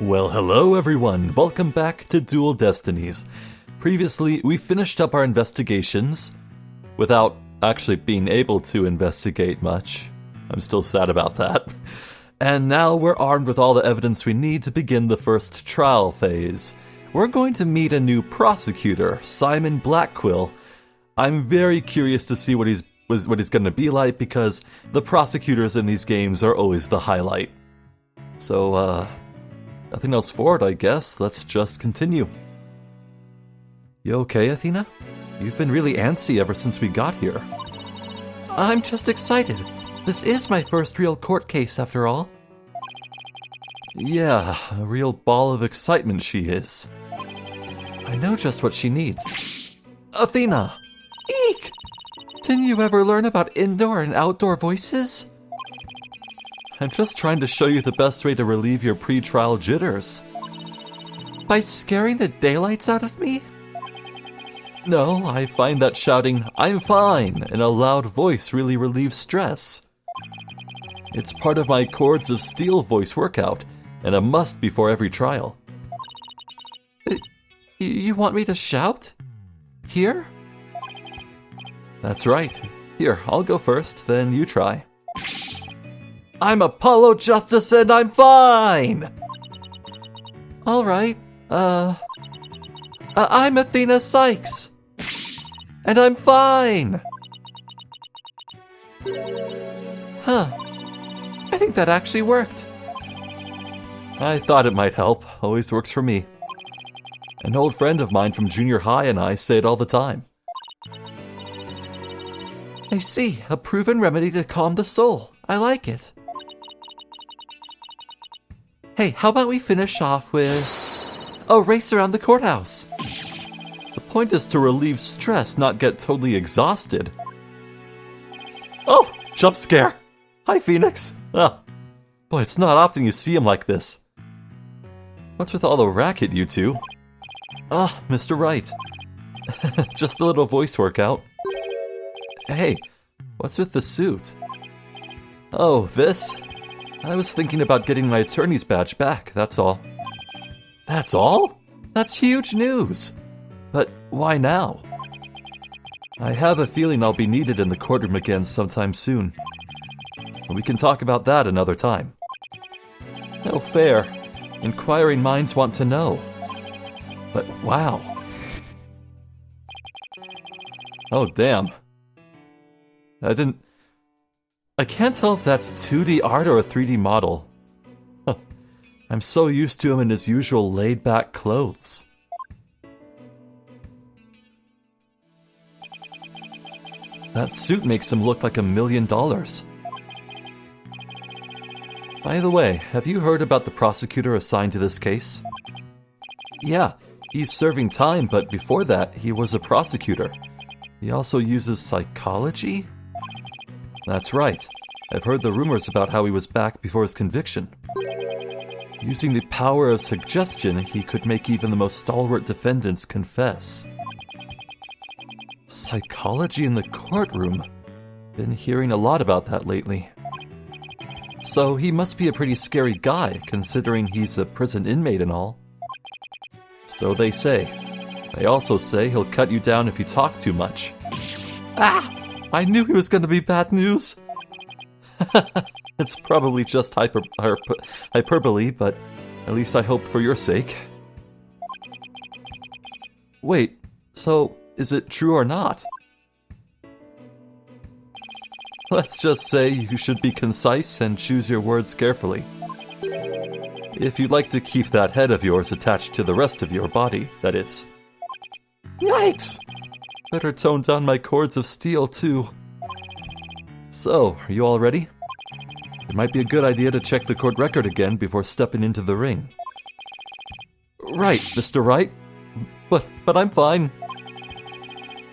Well, hello everyone. Welcome back to Dual Destinies. Previously, we finished up our investigations without actually being able to investigate much. I'm still sad about that. And now we're armed with all the evidence we need to begin the first trial phase. We're going to meet a new prosecutor, Simon Blackquill. I'm very curious to see what he's going to be like, because the prosecutors in these games are always the highlight. So, nothing else for it, I guess. Let's just continue. You okay, Athena? You've been really antsy ever since we got here. I'm just excited. This is my first real court case, after all. Yeah, a real ball of excitement she is. I know just what she needs. Athena! Eek! Didn't you ever learn about indoor and outdoor voices? I'm just trying to show you the best way to relieve your pre-trial jitters. By scaring the daylights out of me? No, I find that shouting, "I'm fine," in a loud voice really relieves stress. It's part of my Chords of Steel voice workout, and a must before every trial. You want me to shout? Here? That's right. Here, I'll go first, then you try. I'm Apollo Justice and I'm fine! Alright, I'm Athena Sykes! And I'm fine! Huh. I think that actually worked. I thought it might help. Always works for me. An old friend of mine from junior high and I say it all the time. I see. A proven remedy to calm the soul. I like it. Hey, how about we finish off with a race around the courthouse? The point is to relieve stress, not get totally exhausted. Oh, jump scare. Hi, Phoenix. Oh, boy, it's not often you see him like this. What's with all the racket, you two? Ah, Mr. Wright. Just a little voice workout. Hey, what's with the suit? Oh, this? I was thinking about getting my attorney's badge back, that's all. That's all? That's huge news. But why now? I have a feeling I'll be needed in the courtroom again sometime soon. We can talk about that another time. No fair. Inquiring minds want to know. But wow. Oh, damn. I can't tell if that's 2D art or a 3D model. Huh. I'm so used to him in his usual laid-back clothes. That suit makes him look like $1 million. By the way, have you heard about the prosecutor assigned to this case? Yeah, he's serving time, but before that, he was a prosecutor. He also uses psychology? That's right. I've heard the rumors about how he was back before his conviction. Using the power of suggestion, he could make even the most stalwart defendants confess. Psychology in the courtroom. Been hearing a lot about that lately. So he must be a pretty scary guy, considering he's a prison inmate and all. So they say. They also say he'll cut you down if you talk too much. Ah! I knew he was going to be bad news. It's probably just hyperbole, but at least I hope for your sake. Wait, so is it true or not? Let's just say you should be concise and choose your words carefully. If you'd like to keep that head of yours attached to the rest of your body, that is. Yikes! Better tone down my Chords of Steel, too. So, are you all ready? It might be a good idea to check the court record again before stepping into the ring. Right, Mr. Wright. But I'm fine.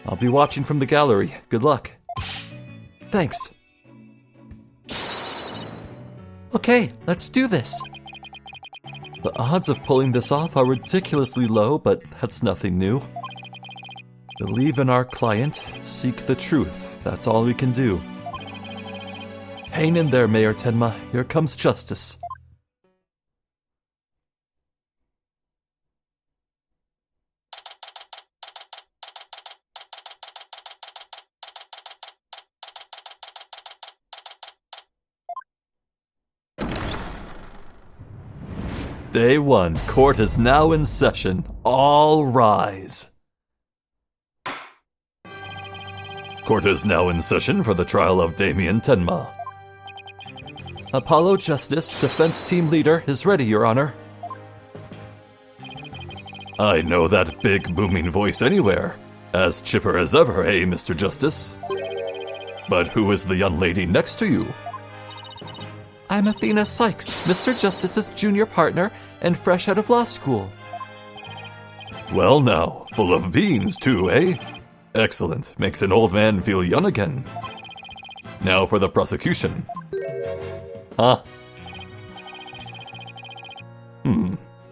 I'll be watching from the gallery. Good luck. Thanks. Okay, let's do this. The odds of pulling this off are ridiculously low, but that's nothing new. Believe in our client, seek the truth. That's all we can do. Hang in there, Mayor Tenma. Here comes justice. Day 1. Court is now in session. All rise. Court is now in session for the trial of Damien Tenma. Apollo Justice, defense team leader, is ready, Your Honor. I know that big booming voice anywhere. As chipper as ever, eh, Mr. Justice? But who is the young lady next to you? I'm Athena Sykes, Mr. Justice's junior partner and fresh out of law school. Well now, full of beans too, eh? Excellent, makes an old man feel young again. Now for the prosecution. Huh?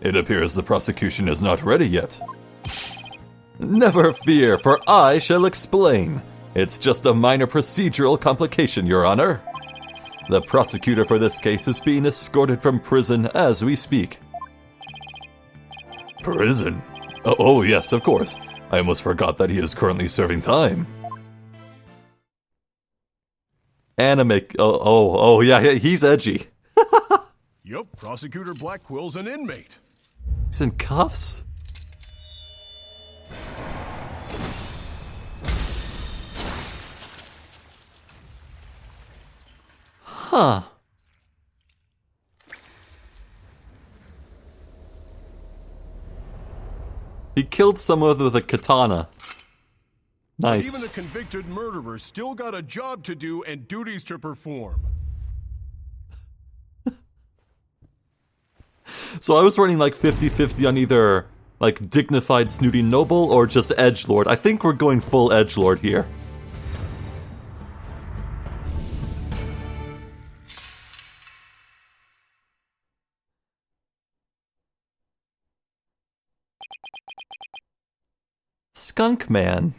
It appears the prosecution is not ready yet. Never fear, for I shall explain. It's just a minor procedural complication, Your Honor. The prosecutor for this case is being escorted from prison as we speak. Prison? Oh yes, of course. I almost forgot that he is currently serving time. Anime. Oh, yeah, he's edgy. Yup, Prosecutor Blackwill's an inmate. He's in cuffs? Huh. He killed someone with a katana. Nice. Even a convicted murderer still got a job to do and duties to perform. So I was running like 50-50 on either like dignified snooty noble or just edgelord. I think we're going full edgelord here. Skunk Man.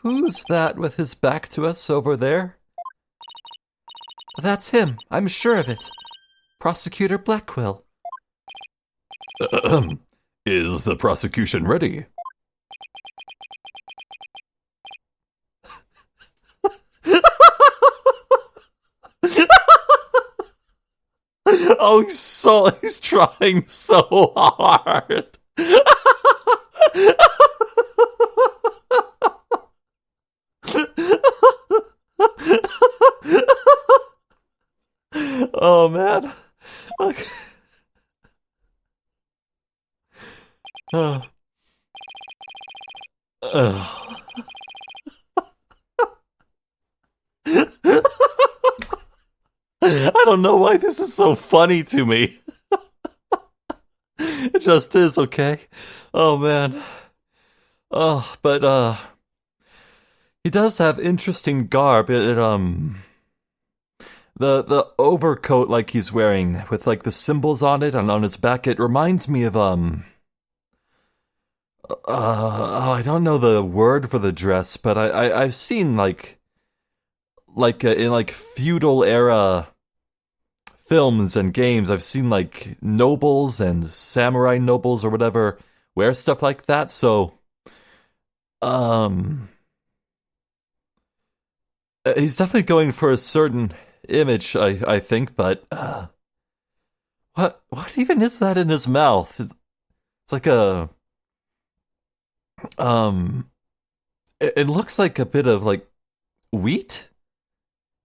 Who's that with his back to us over there? That's him, I'm sure of it. Prosecutor Blackquill. Is the prosecution ready? Oh, he's trying so hard. Oh man. Okay. I don't know why this is so funny to me. It just is, okay? Oh man. Oh, but he does have interesting garb. The overcoat like he's wearing with like the symbols on it and on his back, it reminds me of I don't know the word for the dress, but I've seen like in like feudal era films and games, I've seen like nobles and samurai nobles or whatever wear stuff like that, so he's definitely going for a certain image, I think, but what even is that in his mouth? It's like a it looks like a bit of like wheat.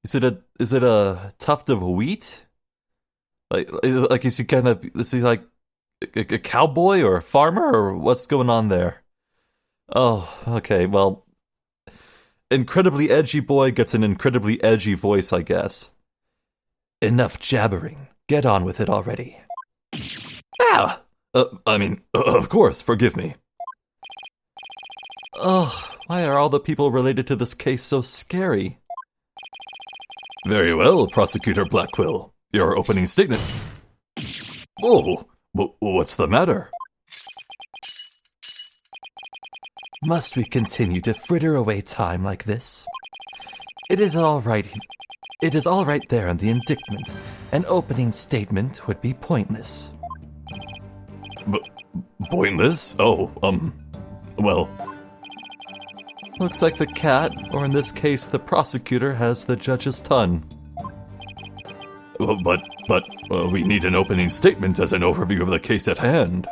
Is it a tuft of wheat? Like is he like a cowboy or a farmer, or what's going on there? Oh, okay, well, incredibly edgy boy gets an incredibly edgy voice, I guess. Enough jabbering. Get on with it already. Ah! Of course, forgive me. Ugh, why are all the people related to this case so scary? Very well, Prosecutor Blackquill. Your opening statement. Oh, what's the matter? Must we continue to fritter away time like this? It is all right there in the indictment. An opening statement would be pointless. Pointless? Oh, well. Looks like the cat, or in this case the prosecutor, has the judge's tongue. But we need an opening statement as an overview of the case at hand.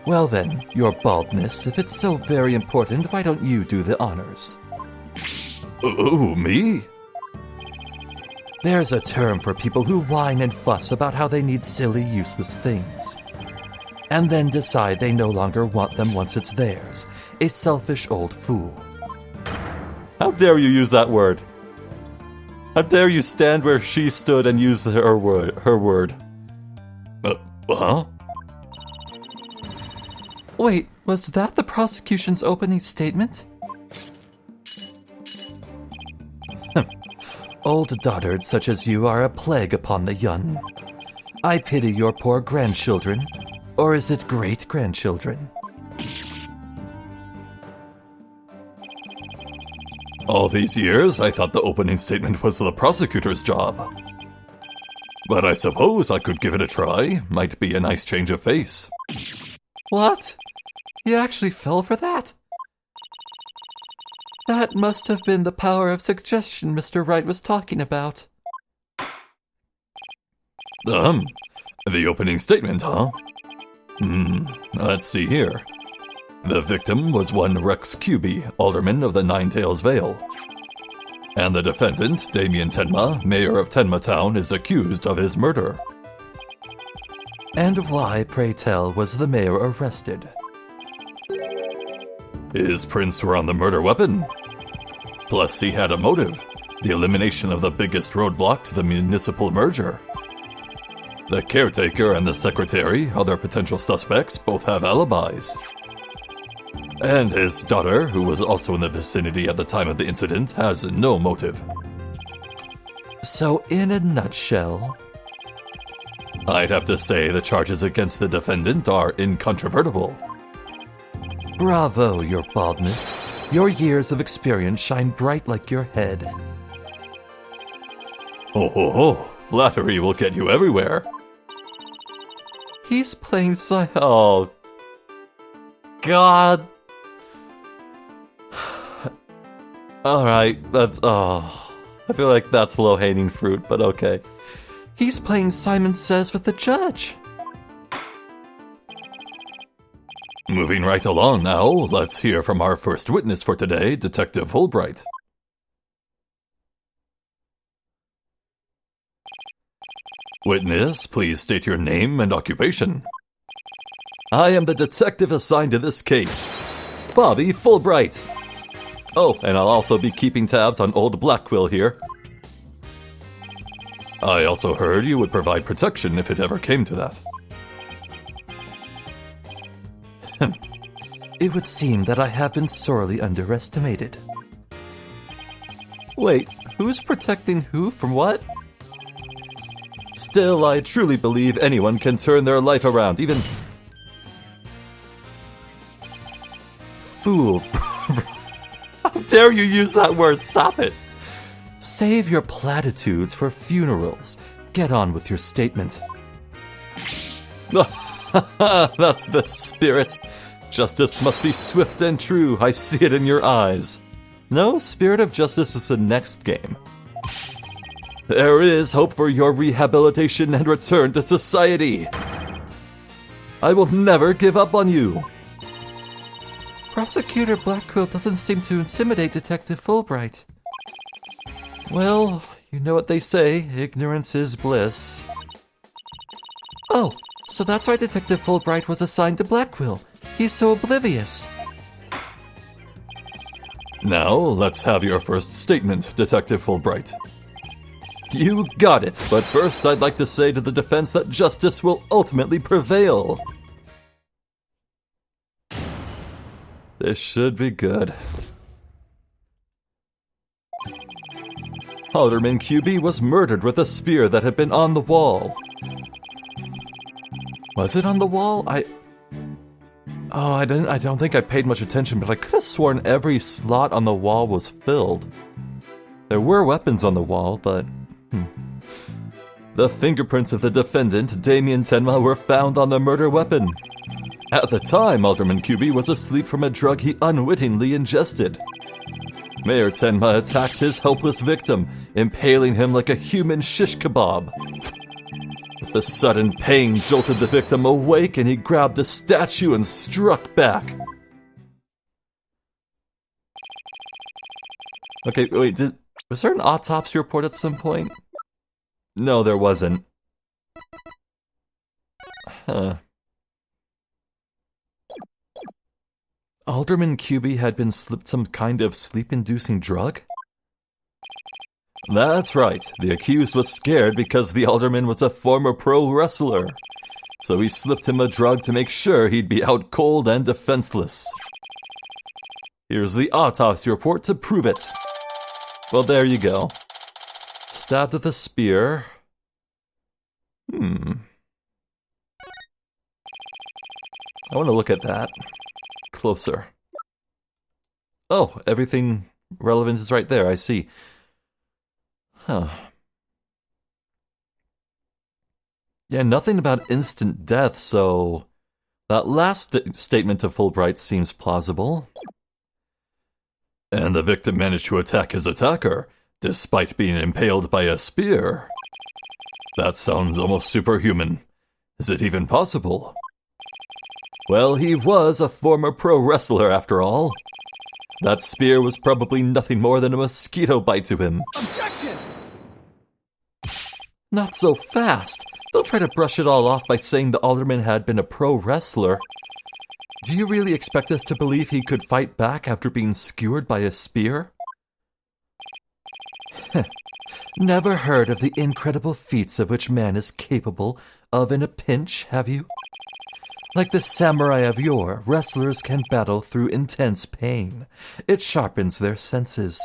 Well then, your baldness, if it's so very important, why don't you do the honors? Ooh, me? There's a term for people who whine and fuss about how they need silly, useless things, and then decide they no longer want them once it's theirs. A selfish old fool. How dare you use that word? How dare you stand where she stood and use her word? Huh? Wait, was that the prosecution's opening statement? Old dotards such as you are a plague upon the young. I pity your poor grandchildren, or is it great-grandchildren? All these years, I thought the opening statement was the prosecutor's job. But I suppose I could give it a try. Might be a nice change of pace. What? You actually fell for that? That must have been the power of suggestion Mr. Wright was talking about. The opening statement, huh? Let's see here. The victim was one Rex Cuby, alderman of the Ninetails Vale. And the defendant, Damien Tenma, mayor of Tenma Town, is accused of his murder. And why, pray tell, was the mayor arrested? His prints were on the murder weapon. Plus, he had a motive, the elimination of the biggest roadblock to the municipal merger. The caretaker and the secretary, other potential suspects, both have alibis. And his daughter, who was also in the vicinity at the time of the incident, has no motive. So, in a nutshell, I'd have to say the charges against the defendant are incontrovertible. bravo, your baldness. Your years of experience shine bright like your head. Oh, flattery will get you everywhere. He's playing Oh, God. Alright, that's... I feel like that's low-hanging fruit, but okay. He's playing Simon Says with the judge. Moving right along now, let's hear from our first witness for today, Detective Fulbright. Witness, please state your name and occupation. I am the detective assigned to this case, Bobby Fulbright. Oh, and I'll also be keeping tabs on old Blackquill here. I also heard you would provide protection if it ever came to that. It would seem that I have been sorely underestimated. Wait, who's protecting who from what? Still, I truly believe anyone can turn their life around, even... Fool. How dare you use that word? Stop it. Save your platitudes for funerals. Get on with your statement. That's the spirit. Justice must be swift and true. I see it in your eyes. No, Spirit of Justice is the next game. There is hope for your rehabilitation and return to society. I will never give up on you. Prosecutor Blackquill doesn't seem to intimidate Detective Fulbright. Well, you know what they say, ignorance is bliss. Oh, so that's why Detective Fulbright was assigned to Blackquill. He's so oblivious. Now, let's have your first statement, Detective Fulbright. You got it, but first I'd like to say to the defense that justice will ultimately prevail. This should be good. Alderman QB was murdered with a spear that had been on the wall. Was it on the wall? I don't think I paid much attention, but I could have sworn every slot on the wall was filled. There were weapons on the wall, but... The fingerprints of the defendant, Damien Tenma, were found on the murder weapon. At the time, Alderman QB was asleep from a drug he unwittingly ingested. Mayor Tenma attacked his helpless victim, impaling him like a human shish kebab. But the sudden pain jolted the victim awake and he grabbed a statue and struck back. Okay, wait, was there an autopsy report at some point? No, there wasn't. Huh. Alderman QB had been slipped some kind of sleep-inducing drug? That's right. The accused was scared because the alderman was a former pro wrestler. So he slipped him a drug to make sure he'd be out cold and defenseless. Here's the autopsy report to prove it. Well, there you go. Stabbed with a spear. I want to look at that closer. Oh, everything relevant is right there, I see. Huh. Yeah, nothing about instant death, so that last statement of Fulbright seems plausible. And the victim managed to attack his attacker, despite being impaled by a spear. That sounds almost superhuman. Is it even possible? Well, he was a former pro wrestler after all. That spear was probably nothing more than a mosquito bite to him. Objection! Not so fast. Don't try to brush it all off by saying the alderman had been a pro wrestler. Do you really expect us to believe he could fight back after being skewered by a spear? Never heard of the incredible feats of which man is capable of in a pinch, have you? Like the samurai of yore, wrestlers can battle through intense pain. It sharpens their senses.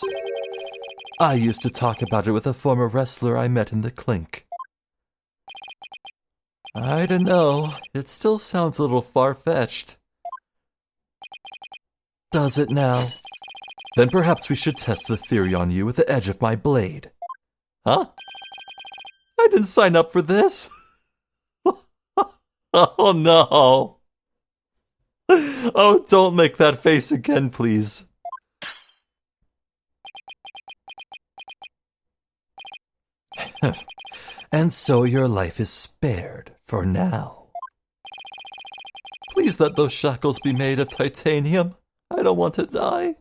I used to talk about it with a former wrestler I met in the clink. I don't know, it still sounds a little far-fetched. Does it now? Then perhaps we should test the theory on you with the edge of my blade. Huh? I didn't sign up for this. Oh no. Oh, don't make that face again, please. And so your life is spared for now. Please let those shackles be made of titanium. I don't want to die.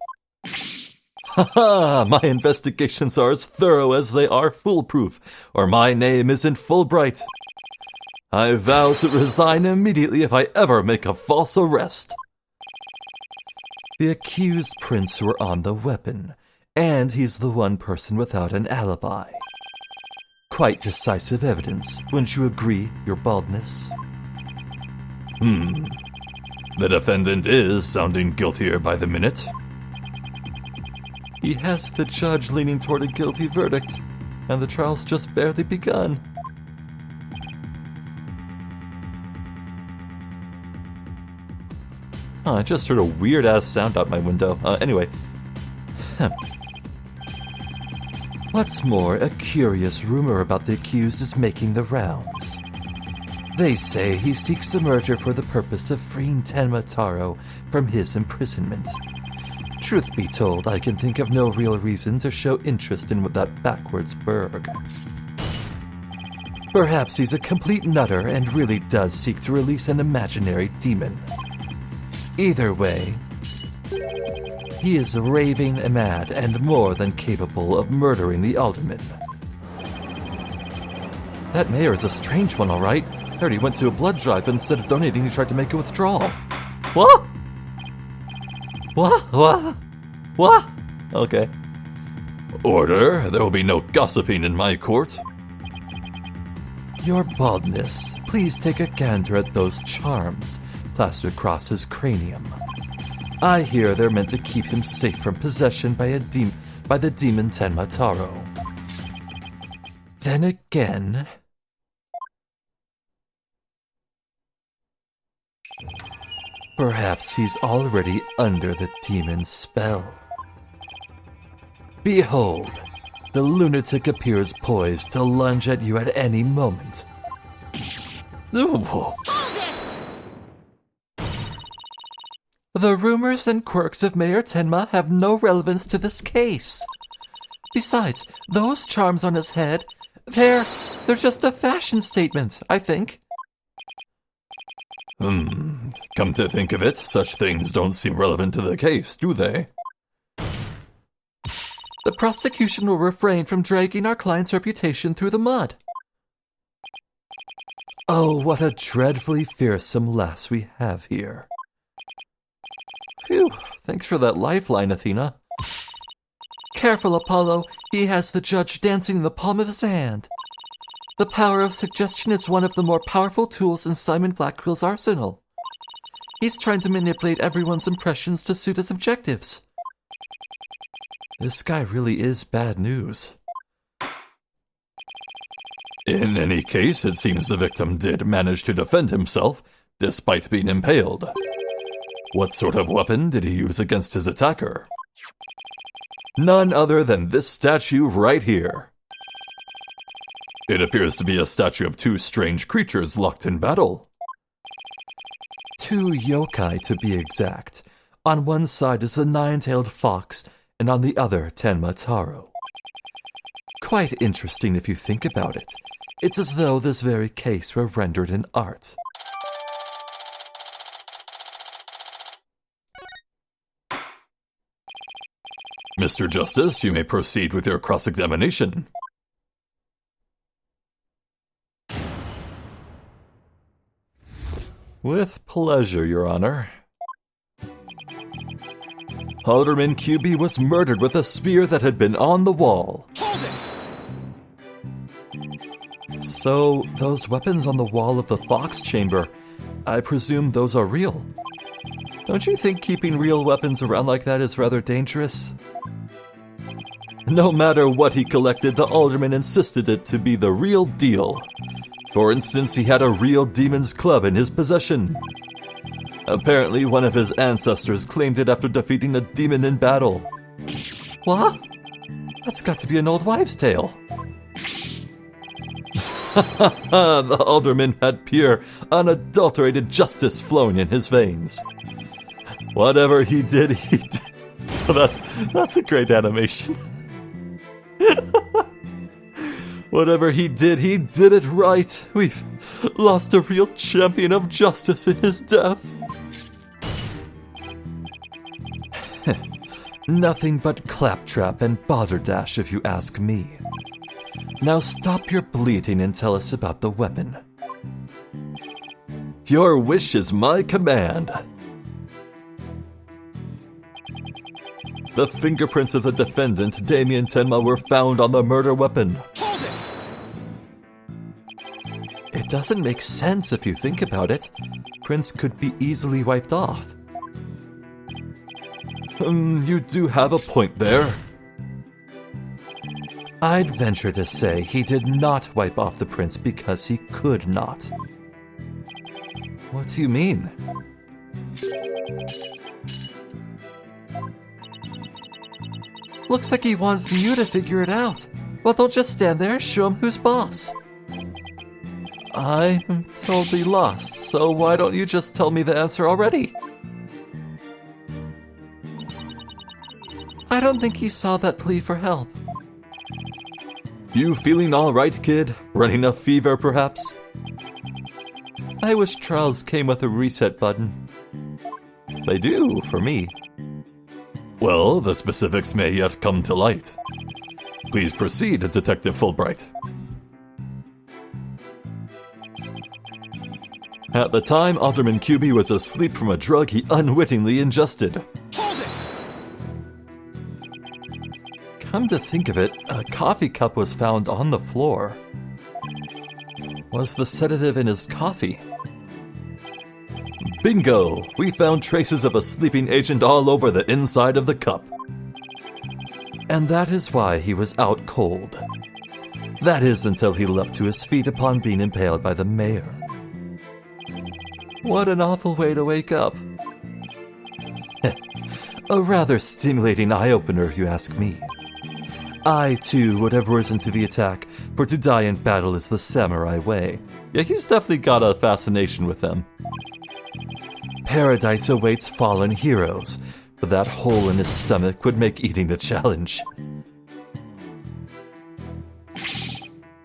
Haha, my investigations are as thorough as they are foolproof, or my name isn't Fulbright. I vow to resign immediately if I ever make a false arrest. The accused prints were on the weapon, and he's the one person without an alibi. Quite decisive evidence, wouldn't you agree, your baldness? The defendant is sounding guiltier by the minute. He has the judge leaning toward a guilty verdict, and the trial's just barely begun. I just heard a weird-ass sound out my window. Anyway. What's more, a curious rumor about the accused is making the rounds. They say he seeks the merger for the purpose of freeing Tenma Taro from his imprisonment. Truth be told, I can think of no real reason to show interest in that backwards burg. Perhaps he's a complete nutter and really does seek to release an imaginary demon. Either way, he is raving mad and more than capable of murdering the alderman. That mayor is a strange one, all right. I heard he went to a blood drive, but instead of donating, he tried to make a withdrawal. What? What? Okay. Order. There will be no gossiping in my court. Your baldness, please take a gander at those charms plastered across his cranium. I hear they're meant to keep him safe from possession by the demon Tenma Taro. Then again... perhaps he's already under the demon's spell. Behold, the lunatic appears poised to lunge at you at any moment. Ooh. Hold it! The rumors and quirks of Mayor Tenma have no relevance to this case. Besides, those charms on his head, they're just a fashion statement, I think. Come to think of it, such things don't seem relevant to the case, do they? The prosecution will refrain from dragging our client's reputation through the mud. Oh, what a dreadfully fearsome lass we have here. Phew, thanks for that lifeline, Athena. Careful, Apollo, he has the judge dancing in the palm of his hand. The power of suggestion is one of the more powerful tools in Simon Blackquill's arsenal. He's trying to manipulate everyone's impressions to suit his objectives. This guy really is bad news. In any case, it seems the victim did manage to defend himself, despite being impaled. What sort of weapon did he use against his attacker? None other than this statue right here. It appears to be a statue of two strange creatures locked in battle. Two yokai, to be exact. On one side is the nine-tailed fox, and on the other, Tenma Taro. Quite interesting if you think about it. It's as though this very case were rendered in art. Mr. Justice, you may proceed with your cross-examination. With pleasure, Your Honor. Alderman QB was murdered with a spear that had been on the wall. Hold it! So, those weapons on the wall of the Fox Chamber, I presume those are real. Don't you think keeping real weapons around like that is rather dangerous? No matter what he collected, the alderman insisted it to be the real deal. For instance, he had a real demon's club in his possession. Apparently, one of his ancestors claimed it after defeating a demon in battle. What? That's got to be an old wives' tale. The alderman had pure, unadulterated justice flowing in his veins. Whatever he did, he did. That's a great animation. Whatever he did it right. We've lost a real champion of justice in his death. Nothing but claptrap and balderdash, if you ask me. Now stop your bleating and tell us about the weapon. Your wish is my command. The fingerprints of the defendant, Damien Tenma, were found on the murder weapon. Hold it! It doesn't make sense if you think about it. Prints could be easily wiped off. You do have a point there. I'd venture to say he did not wipe off the prints because he could not. What do you mean? Looks like he wants you to figure it out. Well, don't just stand there and show him who's boss. I'm totally lost, so why don't you just tell me the answer already? I don't think he saw that plea for help. You feeling all right, kid? Running a fever, perhaps? I wish trials came with a reset button. They do, for me. Well, the specifics may yet come to light. Please proceed, Detective Fulbright. At the time, Alderman QB was asleep from a drug he unwittingly ingested. Hold it! Come to think of it, a coffee cup was found on the floor. Was the sedative in his coffee? Bingo! We found traces of a sleeping agent all over the inside of the cup. And that is why he was out cold. That is until he leapt to his feet upon being impaled by the mayor. What an awful way to wake up. A rather stimulating eye-opener, if you ask me. I, too, would have risen to the attack, for to die in battle is the samurai way. Yeah, he's definitely got a fascination with them. paradise awaits fallen heroes, but that hole in his stomach would make eating the challenge.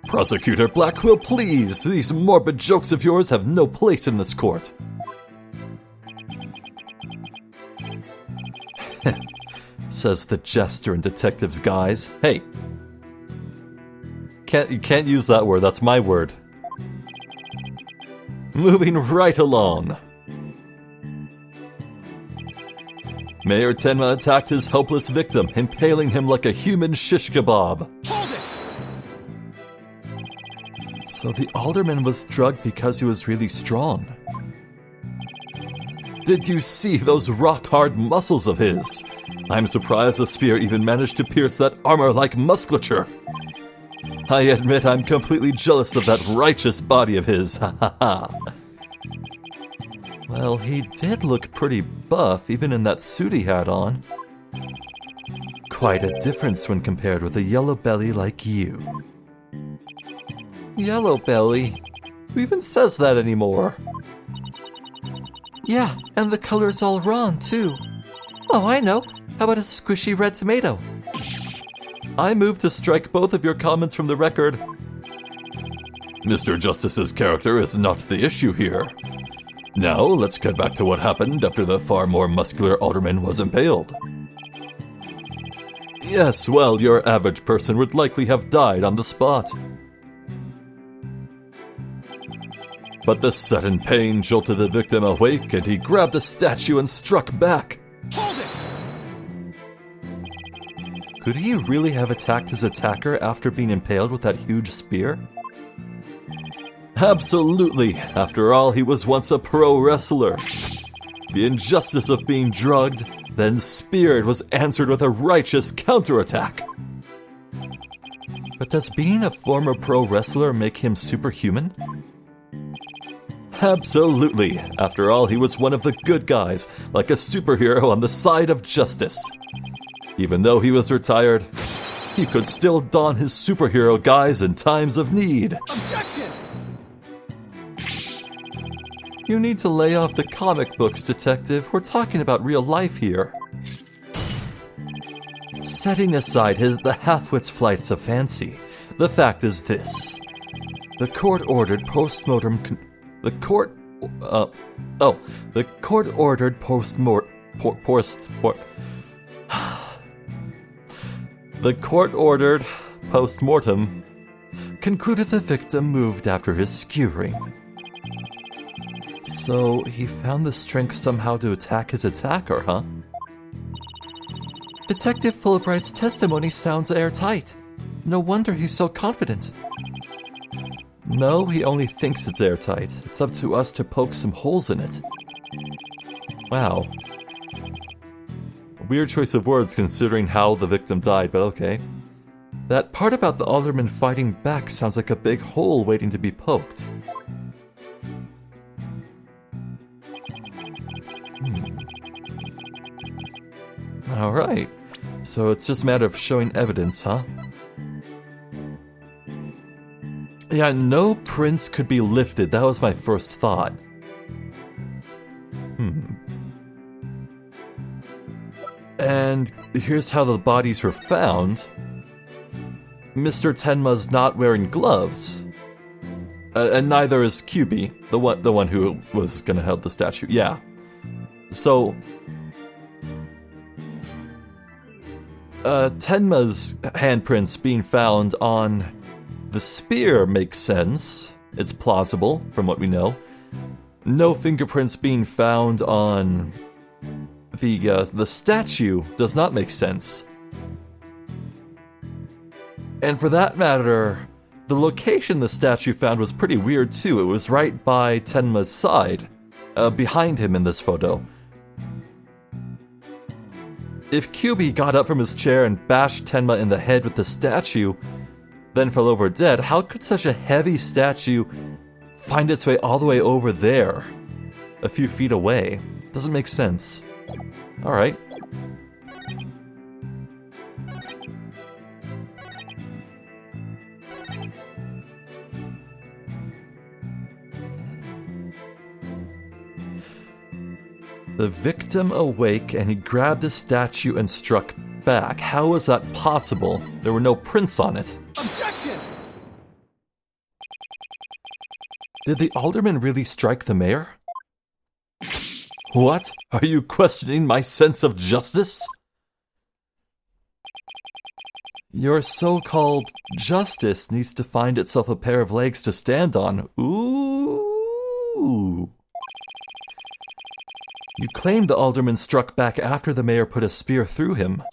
Prosecutor Blackwell, please! These morbid jokes of yours have no place in this court. Says the jester in detective's guise. Hey! You can't use that word, that's my word. Moving right along. Mayor Tenma attacked his helpless victim, impaling him like a human shish kebab. Hold it! So the alderman was drugged because he was really strong. Did you see those rock-hard muscles of his? I'm surprised the spear even managed to pierce that armor-like musculature. I admit I'm completely jealous of that righteous body of his, ha ha ha. Well, he did look pretty buff, even in that suit he had on. Quite a difference when compared with a yellow belly like you. Yellow belly? Who even says that anymore? Yeah, and the color's all wrong, too. Oh, I know. How about a squishy red tomato? I move to strike both of your comments from the record. Mr. Justice's character is not the issue here. Now, let's get back to what happened after the far more muscular alderman was impaled. Yes, well, your average person would likely have died on the spot. But the sudden pain jolted the victim awake, and he grabbed the statue and struck back. Hold it! Could he really have attacked his attacker after being impaled with that huge spear? Absolutely. After all, he was once a pro wrestler. The injustice of being drugged, then speared, was answered with a righteous counterattack. But does being a former pro wrestler make him superhuman? Absolutely. After all, he was one of the good guys, like a superhero on the side of justice. Even though he was retired, he could still don his superhero guise in times of need. Objection! You need to lay off the comic books, detective. We're talking about real life here. Setting aside the half-wit's flights of fancy, the fact is this. The court ordered post-mortem... The court ordered post-mortem... The court ordered post-mortem concluded the victim moved after his skewering. So he found the strength somehow to attack his attacker, huh? Detective Fulbright's testimony sounds airtight. No wonder he's so confident. No, he only thinks it's airtight. It's up to us to poke some holes in it. Wow. Weird choice of words considering how the victim died, but okay. That part about the alderman fighting back sounds like a big hole waiting to be poked. Alright. So it's just a matter of showing evidence, huh? Yeah, no prints could be lifted. That was my first thought. And here's how the bodies were found. Mr. Tenma's not wearing gloves. And neither is QB, the one who was gonna hold the statue. Yeah. So Tenma's handprints being found on the spear makes sense. It's plausible, from what we know. No fingerprints being found on the statue does not make sense. And for that matter, the location the statue found was pretty weird too. It was right by Tenma's side, behind him in this photo. If QB got up from his chair and bashed Tenma in the head with the statue, then fell over dead, how could such a heavy statue find its way all the way over there, a few feet away? Doesn't make sense. Alright. The victim awake and he grabbed a statue and struck back. How was that possible? There were no prints on it. Objection! Did the alderman really strike the mayor? What? Are you questioning my sense of justice? Your so-called justice needs to find itself a pair of legs to stand on. Ooh. You claim the alderman struck back after the mayor put a spear through him.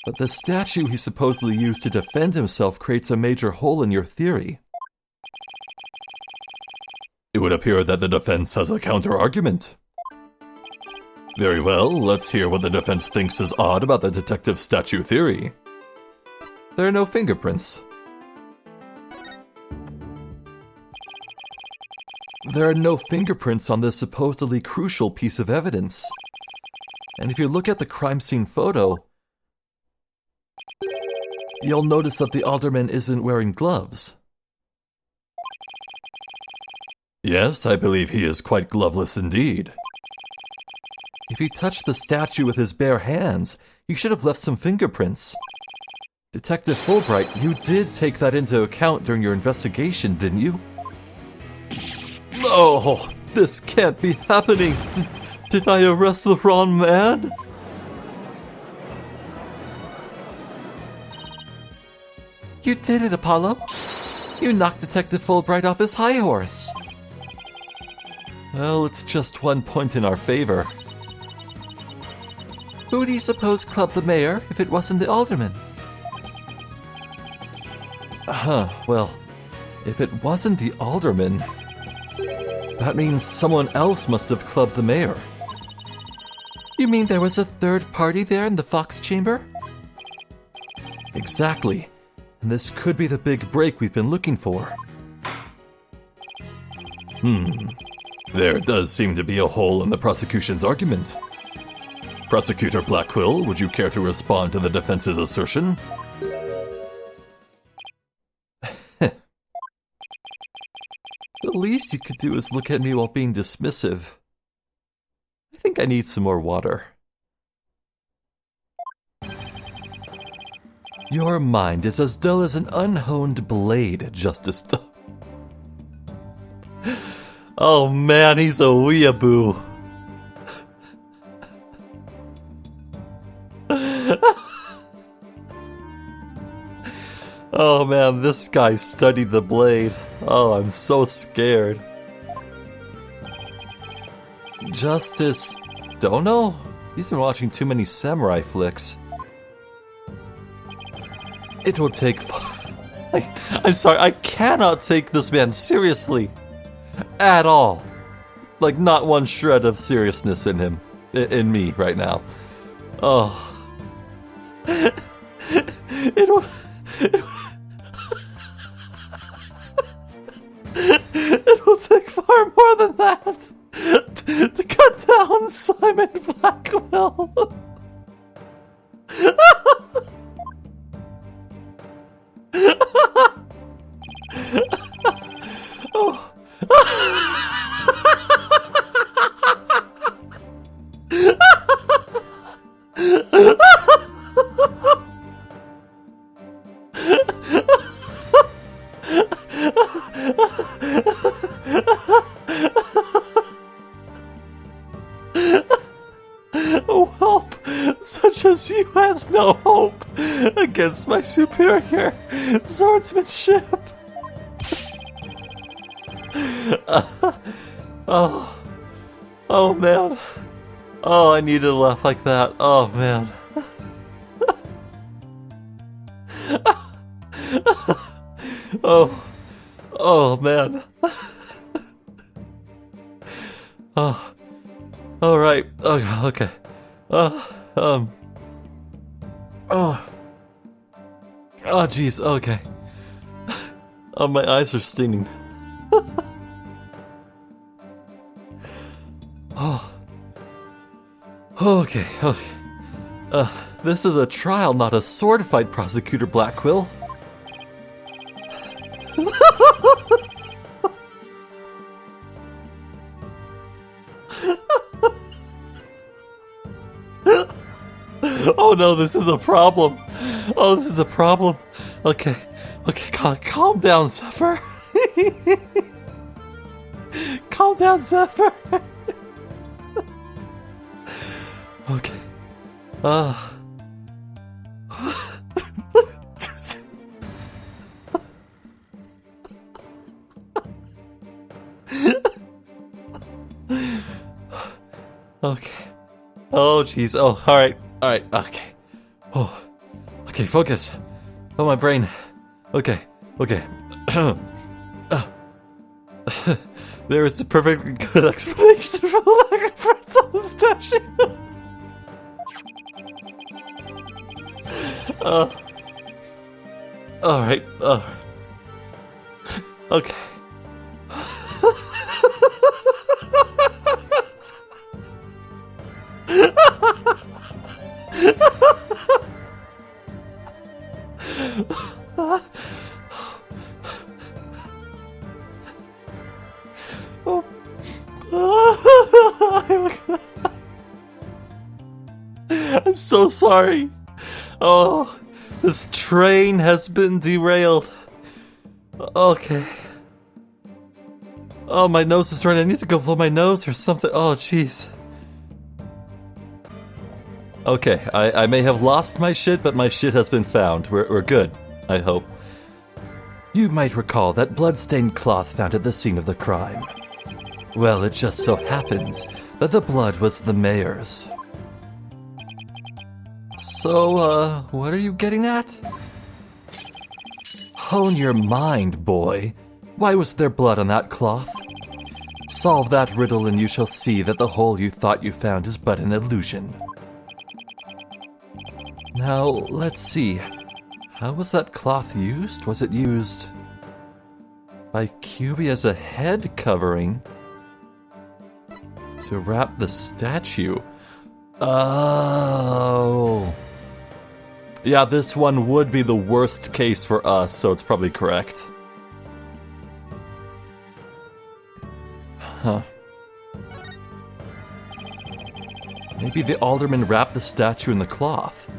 But the statue he supposedly used to defend himself creates a major hole in your theory. It would appear that the defense has a counter-argument. Very well, let's hear what the defense thinks is odd about the detective statue theory. There are no fingerprints. There are no fingerprints on this supposedly crucial piece of evidence. And if you look at the crime scene photo, you'll notice that the alderman isn't wearing gloves. Yes, I believe he is quite gloveless indeed. If he touched the statue with his bare hands, he should have left some fingerprints. Detective Fulbright, you did take that into account during your investigation, didn't you? Oh, this can't be happening. Did I arrest the wrong man? You did it, Apollo. You knocked Detective Fulbright off his high horse. Well, it's just 1 point in our favor. Who do you suppose clubbed the mayor if it wasn't the alderman? Well, if it wasn't the alderman, that means someone else must have clubbed the mayor. You mean there was a third party there in the Fox chamber? Exactly. And this could be the big break we've been looking for. There does seem to be a hole in the prosecution's argument. Prosecutor Blackquill, would you care to respond to the defense's assertion? The least you could do is look at me while being dismissive. I think I need some more water. Your mind is as dull as an unhoned blade, Justice Oh man, he's a weeaboo. Oh man, this guy studied the blade. Oh, I'm so scared. Justice Dono? He's been watching too many samurai flicks. It will take I'm sorry, I cannot take this man seriously. At all. Like, not one shred of seriousness in him. In me right now. Oh. It will take far more than that to cut down Simon Blackwell. Oh. Help such as you has no hope against my superior swordsmanship. Oh man. Oh, I needed to laugh like that. Oh man. Oh man. Oh. All right. Okay. Oh, jeez. Okay. Oh, my eyes are stinging. Oh. Okay. This is a trial, not a sword fight, Prosecutor Blackquill. Oh no, this is a problem. Oh, this is a problem. Okay, calm down, Zephyr. Calm down, Zephyr. Okay. Okay. Oh, jeez. Oh, all right. Okay. Oh, okay. Focus. Oh, my brain. Okay. There is a perfectly good explanation for the lack of friends on the statue. All right. Okay. I'm so sorry. Oh, this train has been derailed. Okay. Oh, my nose is running. I need to go blow my nose or something. Oh, jeez. Okay, I may have lost my shit, but my shit has been found. We're good, I hope. You might recall that blood-stained cloth found at the scene of the crime. Well, it just so happens that the blood was the mayor's. So, what are you getting at? Hone your mind, boy. Why was there blood on that cloth? Solve that riddle and you shall see that the hole you thought you found is but an illusion. Now, let's see. How was that cloth used? Was it used by QB as a head covering to wrap the statue? Oh. Yeah, this one would be the worst case for us, so it's probably correct. Huh. Maybe the alderman wrapped the statue in the cloth.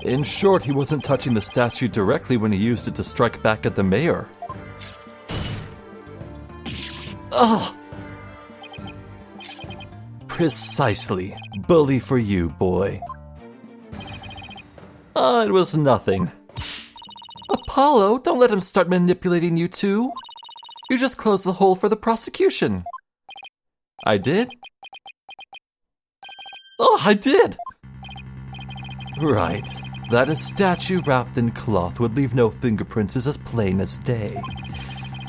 In short, he wasn't touching the statue directly when he used it to strike back at the mayor. Ugh! Precisely. Bully for you, boy. It was nothing. Apollo, don't let him start manipulating you too. You just closed the hole for the prosecution. I did? Oh, I did! Right. That a statue wrapped in cloth would leave no fingerprints is as plain as day.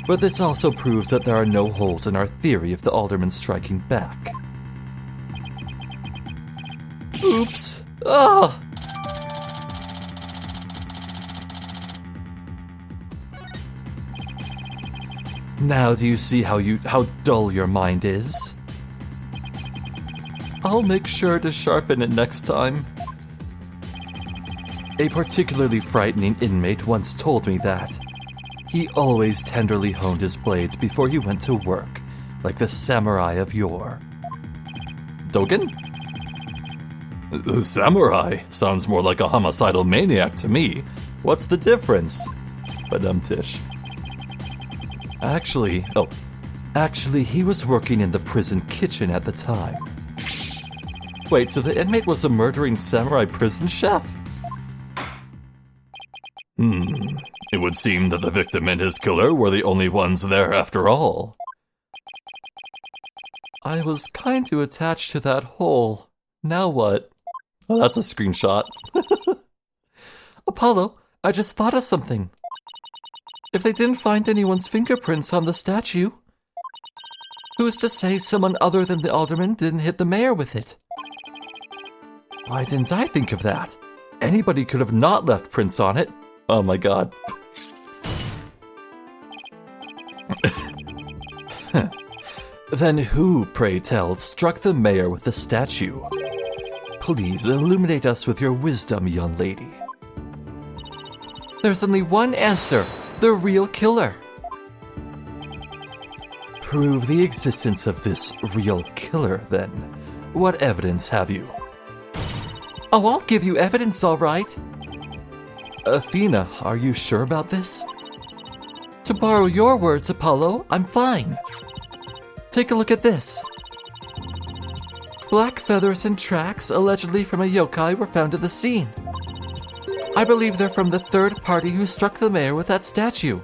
But this also proves that there are no holes in our theory of the alderman striking back. Oops. Ah! Now do you see how dull your mind is? I'll make sure to sharpen it next time. A particularly frightening inmate once told me that he always tenderly honed his blades before he went to work, like the samurai of yore. Dogen? Samurai sounds more like a homicidal maniac to me. What's the difference? Badumtish. Actually, he was working in the prison kitchen at the time. Wait, so the inmate was a murdering samurai prison chef? It would seem that the victim and his killer were the only ones there after all. I was kind of attached to that hole. Now what? Oh, that's a screenshot. Apollo, I just thought of something. If they didn't find anyone's fingerprints on the statue, who's to say someone other than the alderman didn't hit the mayor with it? Why didn't I think of that? Anybody could have not left prints on it. Oh my god. Then who, pray tell, struck the mayor with the statue? Please illuminate us with your wisdom, young lady. There's only one answer. The real killer. Prove the existence of this real killer, then. What evidence have you? Oh, I'll give you evidence, all right. Athena, are you sure about this? To borrow your words, Apollo, I'm fine. Take a look at this. Black feathers and tracks, allegedly from a yokai, were found at the scene. I believe they're from the third party who struck the mayor with that statue.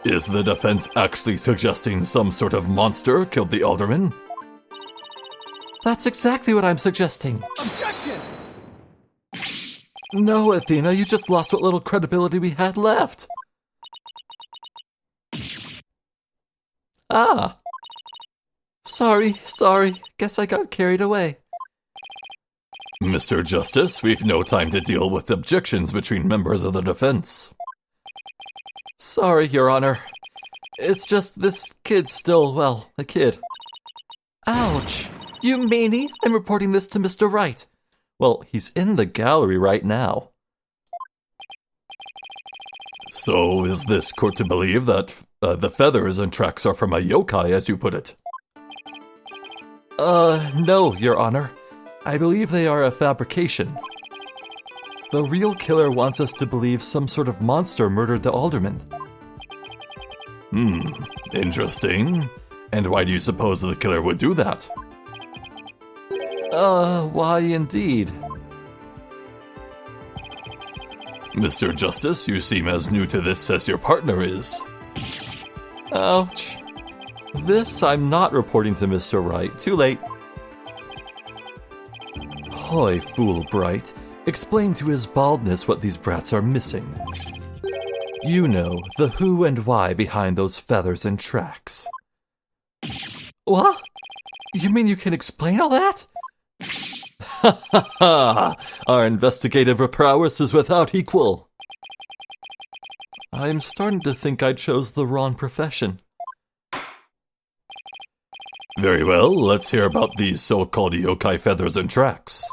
Is the defense actually suggesting some sort of monster killed the alderman? That's exactly what I'm suggesting. Objection! No, Athena, you just lost what little credibility we had left. Ah. Sorry. Guess I got carried away. Mr. Justice, we've no time to deal with objections between members of the defense. Sorry, Your Honor. It's just this kid's still, well, a kid. Ouch. You meanie? I'm reporting this to Mr. Wright. Well, he's in the gallery right now. So, is this court to believe that the feathers and tracks are from a yokai, as you put it? No, Your Honor. I believe they are a fabrication. The real killer wants us to believe some sort of monster murdered the alderman. Interesting. And why do you suppose the killer would do that? Why indeed? Mr. Justice, you seem as new to this as your partner is. Ouch. This I'm not reporting to Mr. Wright. Too late. Hoy, fool Bright. Explain to his baldness what these brats are missing. You know, the who and why behind those feathers and tracks. What? You mean you can explain all that? Ha ha ha! Our investigative prowess is without equal. I'm starting to think I chose the wrong profession. Very well, let's hear about these so-called yokai feathers and tracks.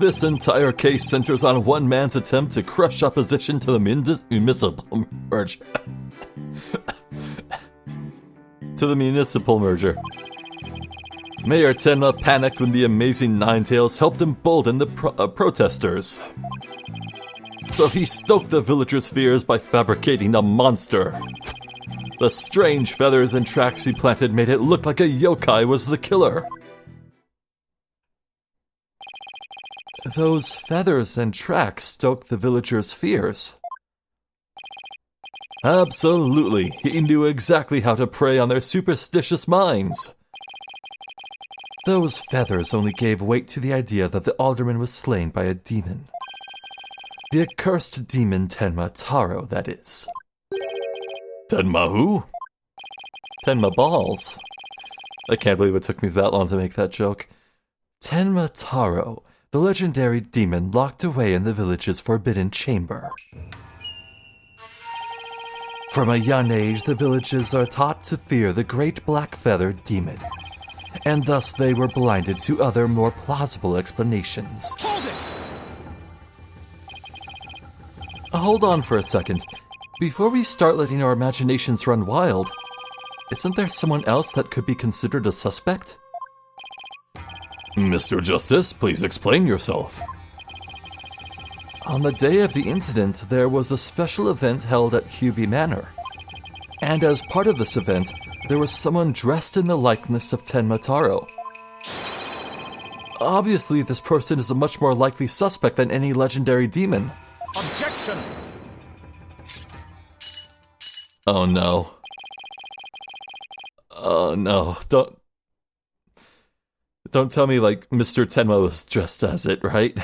This entire case centers on one man's attempt to crush opposition to the municipal merger. Mayor Tenma panicked when the amazing Ninetales helped embolden the protesters. So he stoked the villagers' fears by fabricating a monster. The strange feathers and tracks he planted made it look like a yokai was the killer. Those feathers and tracks stoked the villagers' fears. Absolutely, he knew exactly how to prey on their superstitious minds. Those feathers only gave weight to the idea that the alderman was slain by a demon. The accursed demon Tenma Taro, that is. Tenma who? Tenma Balls. I can't believe it took me that long to make that joke. Tenma Taro, the legendary demon locked away in the village's forbidden chamber. From a young age, the villages are taught to fear the great black-feathered demon, and thus they were blinded to other, more plausible explanations. Hold it! Hold on for a second. Before we start letting our imaginations run wild, isn't there someone else that could be considered a suspect? Mr. Justice, please explain yourself. On the day of the incident, there was a special event held at Hubie Manor. And as part of this event, there was someone dressed in the likeness of Tenma Taro. Obviously, this person is a much more likely suspect than any legendary demon. Objection! Oh no. Oh no, Don't tell me, like, Mr. Tenma was dressed as it, right?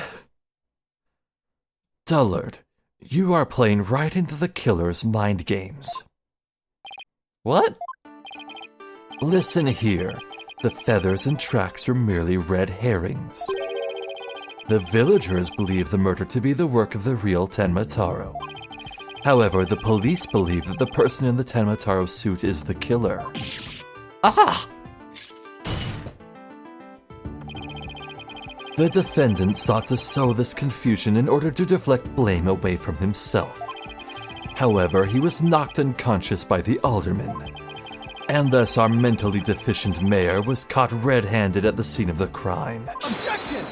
Dullard, you are playing right into the killer's mind games. What? Listen here. The feathers and tracks were merely red herrings. The villagers believe the murder to be the work of the real Tenma Taro. However, the police believe that the person in the Tenma Taro suit is the killer. Ah! The defendant sought to sow this confusion in order to deflect blame away from himself. However, he was knocked unconscious by the alderman, and thus our mentally deficient mayor was caught red-handed at the scene of the crime. Objection!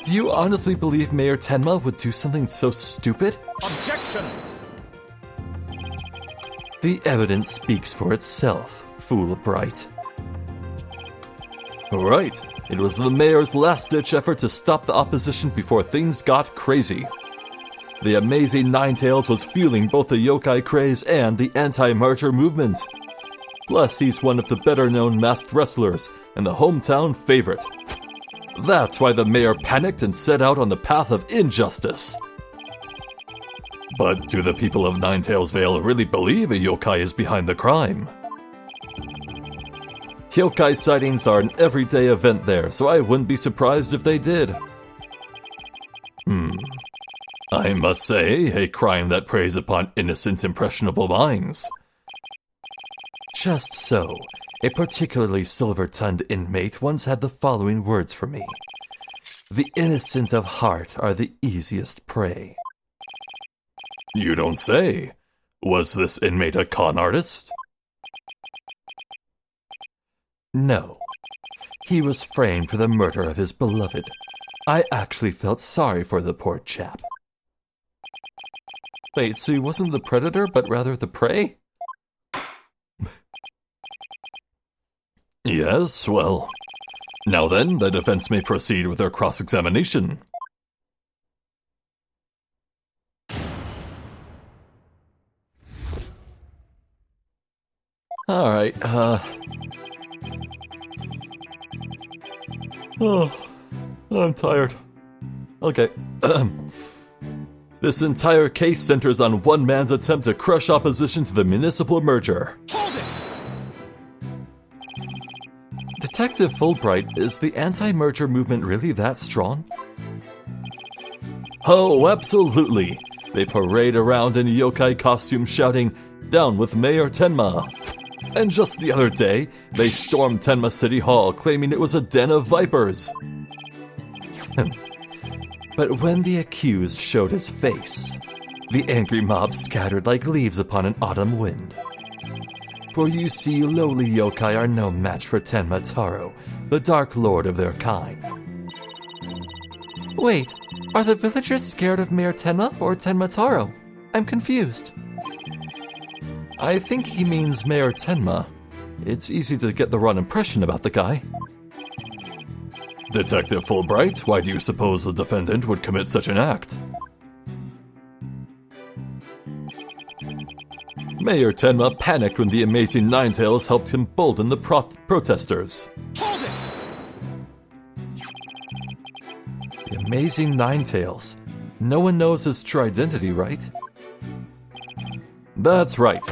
Do you honestly believe Mayor Tenma would do something so stupid? Objection! The evidence speaks for itself, Fulbright. Right, it was the mayor's last-ditch effort to stop the opposition before things got crazy. The amazing Ninetales was fueling both the yokai craze and the anti-merger movement. Plus, he's one of the better-known masked wrestlers and the hometown favorite. That's why the mayor panicked and set out on the path of injustice. But do the people of Ninetales Vale really believe a yokai is behind the crime? Yokai sightings are an everyday event there, so I wouldn't be surprised if they did. I must say, a crime that preys upon innocent, impressionable minds. Just so, a particularly silver-tongued inmate once had the following words for me. The innocent of heart are the easiest prey. You don't say. Was this inmate a con artist? No. He was framed for the murder of his beloved. I actually felt sorry for the poor chap. Wait, so he wasn't the predator, but rather the prey? Yes, well. Now then, the defense may proceed with their cross-examination. Alright, Oh, I'm tired. Okay. This entire case centers on one man's attempt to crush opposition to the municipal merger. Hold it! Detective Fulbright, is the anti-merger movement really that strong? Oh, absolutely. They parade around in yokai costumes shouting, "Down with Mayor Tenma!" And just the other day, they stormed Tenma City Hall claiming it was a den of vipers. But when the accused showed his face, the angry mob scattered like leaves upon an autumn wind. For you see, lowly yokai are no match for Tenma Taro, the dark lord of their kind. Wait, are the villagers scared of Mayor Tenma or Tenma Taro? I'm confused. I think he means Mayor Tenma. It's easy to get the wrong impression about the guy. Detective Fulbright, why do you suppose the defendant would commit such an act? Mayor Tenma panicked when the amazing Ninetales helped him bolden the protesters. Hold it! The amazing Ninetales. No one knows his true identity, right? That's right.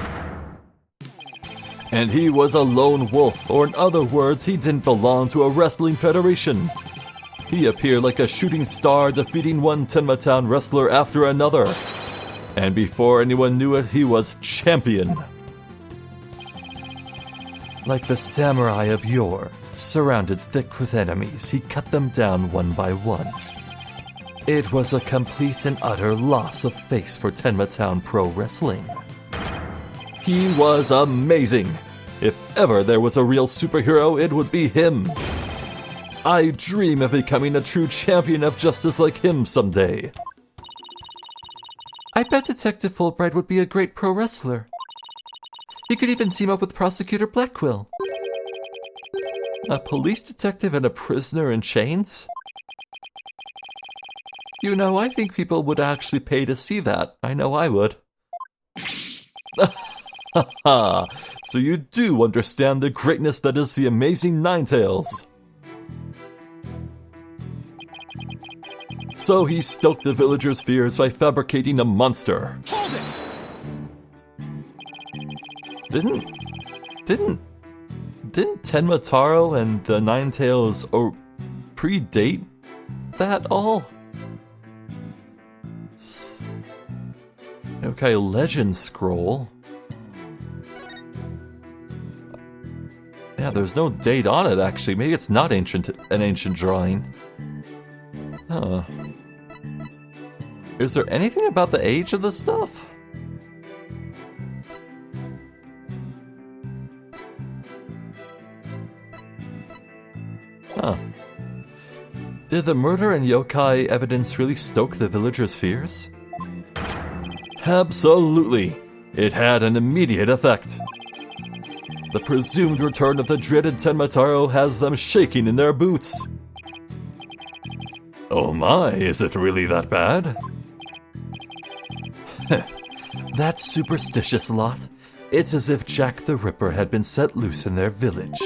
And he was a lone wolf, or in other words, he didn't belong to a wrestling federation. He appeared like a shooting star, defeating one Tenma Town wrestler after another. And before anyone knew it, he was champion. Like the samurai of yore, surrounded thick with enemies, he cut them down one by one. It was a complete and utter loss of face for Tenma Town Pro Wrestling. He was amazing. If ever there was a real superhero, it would be him. I dream of becoming a true champion of justice like him someday. I bet Detective Fulbright would be a great pro wrestler. He could even team up with Prosecutor Blackquill. A police detective and a prisoner in chains? You know, I think people would actually pay to see that. I know I would. So you do understand the greatness that is the amazing Ninetales. So he stoked the villagers' fears by fabricating a monster. Hold it! Didn't Tenma Taro and the Ninetales predate that all? Okay, legend scroll. Yeah, there's no date on it, actually. Maybe it's not an ancient drawing. Huh. Is there anything about the age of the stuff? Huh. Did the murder and yokai evidence really stoke the villagers' fears? Absolutely. It had an immediate effect. The presumed return of the dreaded Tenmataro has them shaking in their boots. Oh my, is it really that bad? That superstitious lot. It's as if Jack the Ripper had been set loose in their village.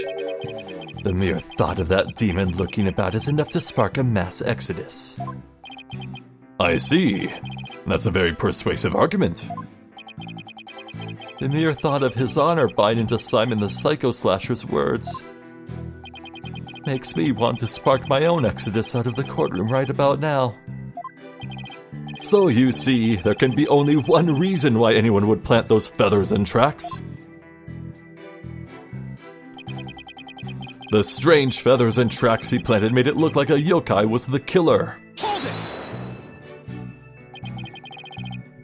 The mere thought of that demon lurking about is enough to spark a mass exodus. I see. That's a very persuasive argument. The mere thought of his honor biting into Simon the Psycho Slasher's words makes me want to spark my own exodus out of the courtroom right about now. So you see, there can be only one reason why anyone would plant those feathers and tracks. The strange feathers and tracks he planted made it look like a yokai was the killer. Hold it!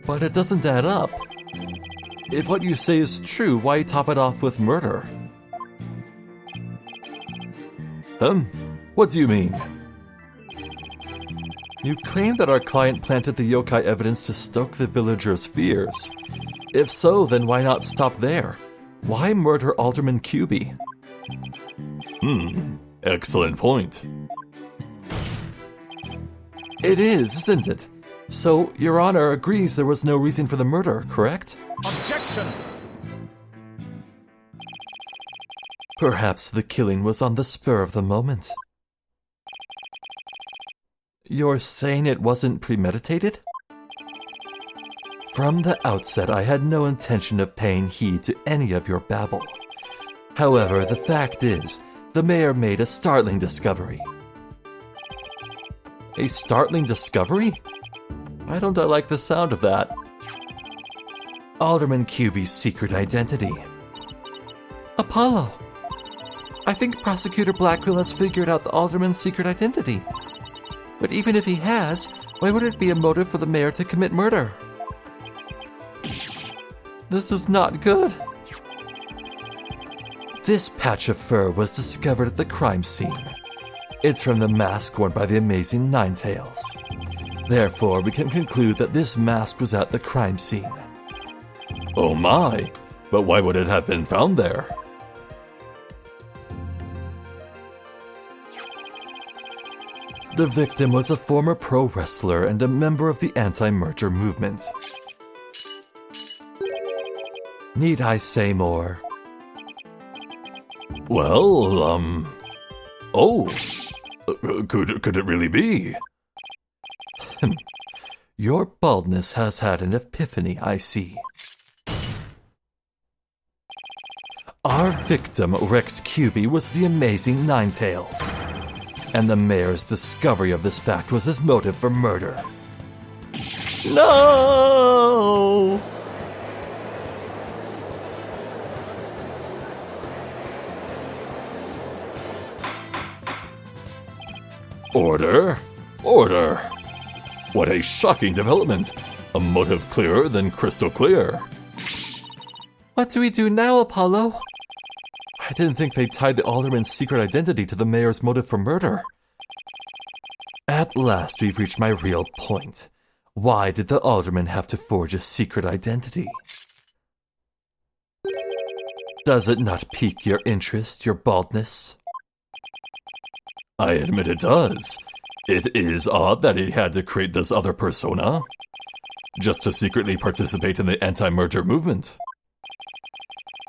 But it doesn't add up. If what you say is true, why top it off with murder? What do you mean? You claim that our client planted the yokai evidence to stoke the villagers' fears. If so, then why not stop there? Why murder Alderman Cuby? Excellent point. It is, isn't it? So, Your Honor agrees there was no reason for the murder, correct? Objection! Perhaps the killing was on the spur of the moment. You're saying it wasn't premeditated? From the outset, I had no intention of paying heed to any of your babble. However, the fact is, the mayor made a startling discovery. A startling discovery? Why don't I like the sound of that? Alderman Cuby's secret identity. Apollo! I think Prosecutor Blackwell has figured out the Alderman's secret identity. But even if he has, why would it be a motive for the mayor to commit murder? This is not good. This patch of fur was discovered at the crime scene. It's from the mask worn by the amazing Ninetails. Therefore, we can conclude that this mask was at the crime scene. Oh my, but why would it have been found there? The victim was a former pro wrestler and a member of the anti-merger movement. Need I say more? Well, could it really be? Your baldness has had an epiphany, I see. Our victim, Rex Cuby, was the amazing Ninetails. And the mayor's discovery of this fact was his motive for murder. No! Order! Order! What a shocking development! A motive clearer than crystal clear. What do we do now, Apollo? I didn't think they tied the Alderman's secret identity to the mayor's motive for murder. At last we've reached my real point. Why did the Alderman have to forge a secret identity? Does it not pique your interest, your baldness? I admit it does. It is odd that he had to create this other persona, just to secretly participate in the anti-merger movement.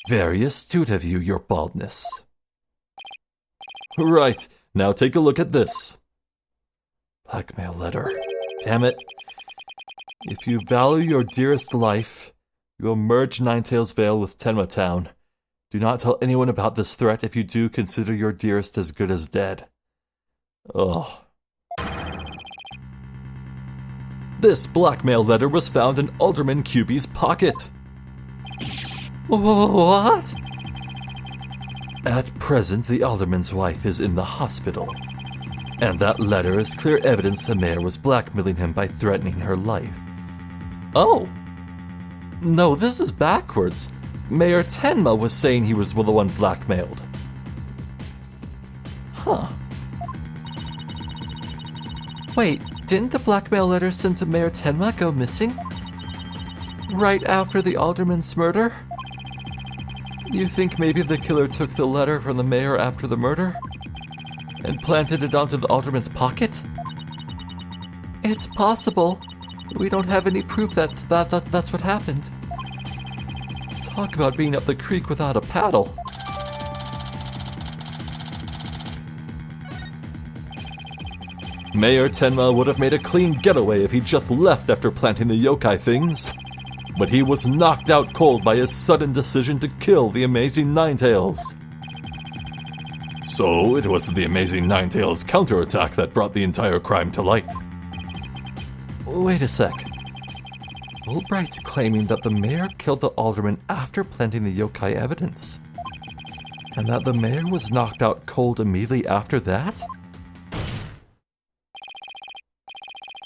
Very astute of you, your baldness. Right, now take a look at this. Blackmail letter. Damn it. If you value your dearest life, you will merge Ninetails Vale with Tenma Town. Do not tell anyone about this threat. If you do, consider your dearest as good as dead. Ugh. This blackmail letter was found in Alderman Cuby's pocket. What? At present, the Alderman's wife is in the hospital. And that letter is clear evidence the mayor was blackmailing him by threatening her life. Oh! No, this is backwards. Mayor Tenma was saying he was the one blackmailed. Huh. Wait, didn't the blackmail letter sent to Mayor Tenma go missing? Right after the alderman's murder? You think maybe the killer took the letter from the mayor after the murder? And planted it onto the alderman's pocket? It's possible. We don't have any proof that's what happened. Talk about being up the creek without a paddle. Mayor Tenma would have made a clean getaway if he just left after planting the yokai things. But he was knocked out cold by his sudden decision to kill the Amazing Ninetails. So it was the Amazing Ninetails' counterattack that brought the entire crime to light. Wait a sec. Fulbright's claiming that the mayor killed the alderman after planting the yokai evidence. And that the mayor was knocked out cold immediately after that?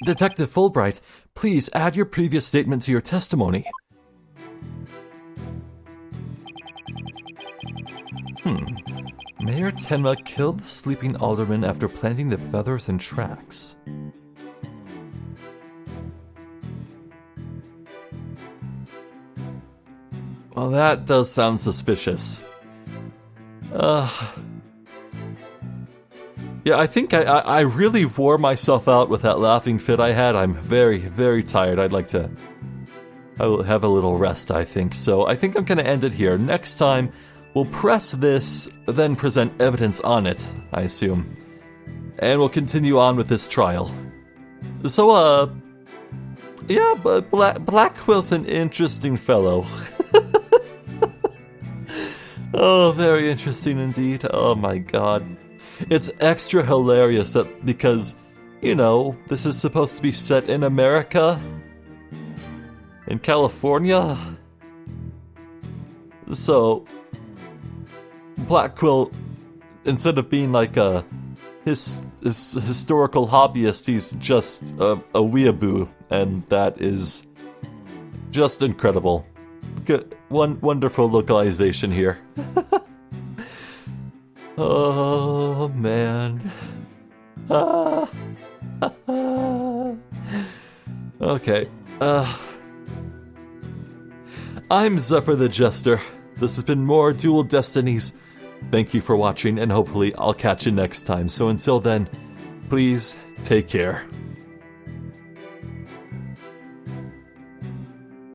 Detective Fulbright, please add your previous statement to your testimony. Mayor Tenma killed the sleeping alderman after planting the feathers and tracks. Well, that does sound suspicious. Yeah, I think I really wore myself out with that laughing fit I had. I'm very, very tired. I will have a little rest, I think. So I think I'm going to end it here. Next time, we'll press this, then present evidence on it, I assume. And we'll continue on with this trial. So, yeah, but Blackwell's an interesting fellow. Oh, very interesting indeed. Oh my god. It's extra hilarious that because, you know, this is supposed to be set in America? In California? So, Black-Quill, instead of being like a historical hobbyist, he's just a weeaboo, and that is just incredible. Good, wonderful localization here. Oh, man. Okay. I'm Zephyr the Jester. This has been more Dual Destinies. Thank you for watching, and hopefully I'll catch you next time. So until then, please take care.